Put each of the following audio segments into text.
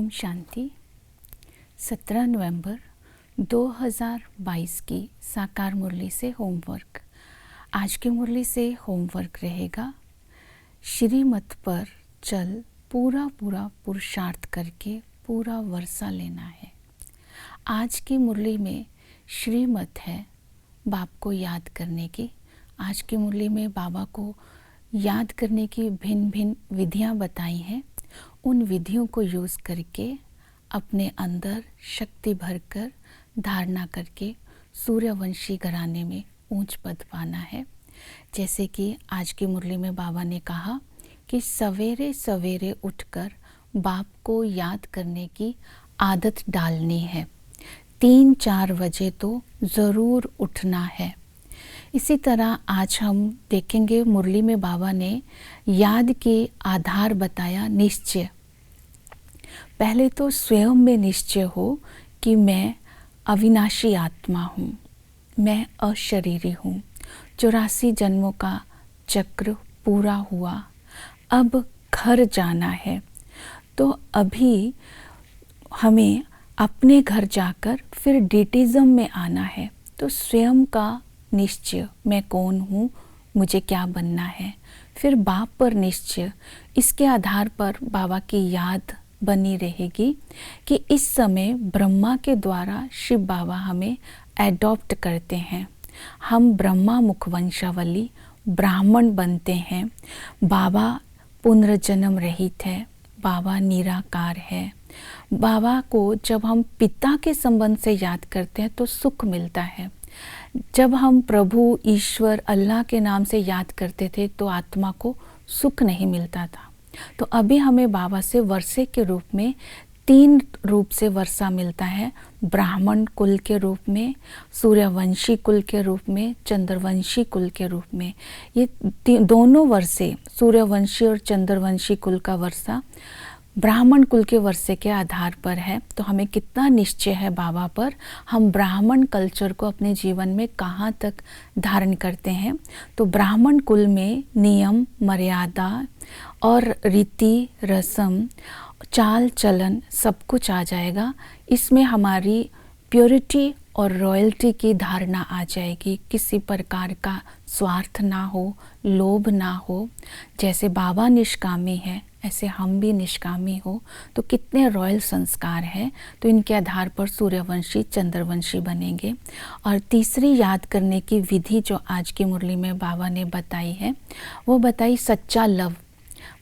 ओम शांति। 17 नवंबर 2022 की साकार मुरली से होमवर्क। आज की मुरली से होमवर्क रहेगा, श्रीमत पर चल पूरा पुरुषार्थ करके पूरा वर्षा लेना है। आज की मुरली में श्रीमत है बाप को याद करने की। आज की मुरली में बाबा को याद करने की भिन्न भिन्न विधियां बताई हैं। उन विधियों को यूज़ करके अपने अंदर शक्ति भरकर धारणा करके सूर्यवंशी घराने में ऊंच पद पाना है। जैसे कि आज की मुरली में बाबा ने कहा कि सवेरे सवेरे उठकर बाप को याद करने की आदत डालनी है। 3-4 बजे तो ज़रूर उठना है। इसी तरह आज हम देखेंगे मुरली में बाबा ने याद के आधार बताया। निश्चय, पहले तो स्वयं में निश्चय हो कि मैं अविनाशी आत्मा हूँ, मैं अशरीरी हूँ। 84 जन्मों का चक्र पूरा हुआ, अब घर जाना है। तो अभी हमें अपने घर जाकर फिर डिटिज्म में आना है। तो स्वयं का निश्चय, मैं कौन हूँ, मुझे क्या बनना है। फिर बाप पर निश्चय, इसके आधार पर बाबा की याद बनी रहेगी कि इस समय ब्रह्मा के द्वारा शिव बाबा हमें एडॉप्ट करते हैं। हम ब्रह्मा मुखवंशावली ब्राह्मण बनते हैं। बाबा पुनर्जन्म रहित है, बाबा निराकार है। बाबा को जब हम पिता के संबंध से याद करते हैं तो सुख मिलता है। जब हम प्रभु, ईश्वर, अल्लाह के नाम से याद करते थे तो आत्मा को सुख नहीं मिलता था। तो अभी हमें बाबा से वर्षे के रूप में 3 रूप से वर्षा मिलता है। ब्राह्मण कुल के रूप में, सूर्यवंशी कुल के रूप में, चंद्रवंशी कुल के रूप में। ये दोनों वर्षे, सूर्यवंशी और चंद्रवंशी कुल का वर्षा ब्राह्मण कुल के वर्षे के आधार पर है। तो हमें कितना निश्चय है बाबा पर, हम ब्राह्मण कल्चर को अपने जीवन में कहाँ तक धारण करते हैं। तो ब्राह्मण कुल में नियम, मर्यादा और रीति रस्म, चाल चलन सब कुछ आ जाएगा। इसमें हमारी प्योरिटी और रॉयल्टी की धारणा आ जाएगी। किसी प्रकार का स्वार्थ ना हो, लोभ ना हो। जैसे बाबा निष्कामी है ऐसे हम भी निष्कामी हो। तो कितने रॉयल संस्कार हैं। तो इनके आधार पर सूर्यवंशी, चंद्रवंशी बनेंगे। और तीसरी याद करने की विधि जो आज की मुरली में बाबा ने बताई है, वो बताई सच्चा लव।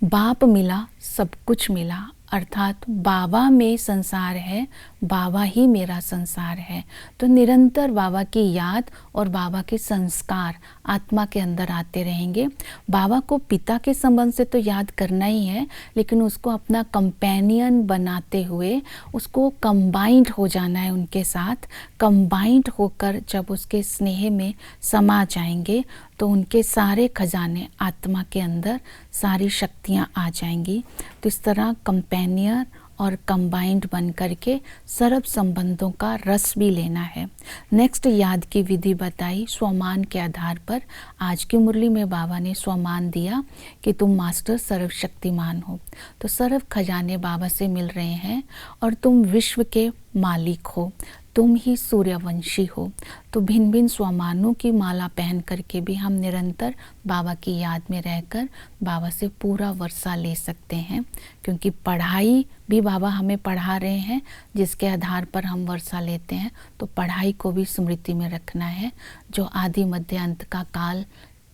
बाप मिला, सब कुछ मिला। अर्थात बाबा में संसार है, बाबा ही मेरा संसार है। तो निरंतर बाबा की याद और बाबा के संस्कार आत्मा के अंदर आते रहेंगे। बाबा को पिता के संबंध से तो याद करना ही है, लेकिन उसको अपना कंपेनियन बनाते हुए उसको कंबाइंड हो जाना है उनके साथ। कंबाइंड होकर जब उसके स्नेह में समा जाएंगे तो उनके सारे खजाने आत्मा के अंदर, सारी शक्तियाँ आ जाएंगी। तो इस तरह कंपेनियर और कंबाइंड बन करके सर्व संबंधों का रस भी लेना है। नेक्स्ट याद की विधि बताई स्वमान के आधार पर। आज की मुरली में बाबा ने स्वमान दिया कि तुम मास्टर सर्वशक्तिमान हो। तो सर्व खजाने बाबा से मिल रहे हैं और तुम विश्व के मालिक हो, तुम ही सूर्यवंशी हो। तो भिन्न भिन्न स्वमानों की माला पहन करके भी हम निरंतर बाबा की याद में रहकर बाबा से पूरा वर्षा ले सकते हैं। क्योंकि पढ़ाई भी बाबा हमें पढ़ा रहे हैं, जिसके आधार पर हम वर्षा लेते हैं। तो पढ़ाई को भी स्मृति में रखना है। जो आदि मध्य अंत का काल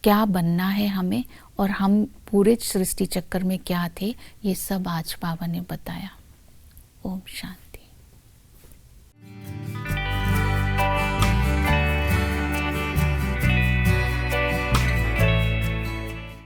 क्या बनना है हमें, और हम पूरे सृष्टि चक्कर में क्या थे, ये सब आज बाबा ने बताया। ओम शांति।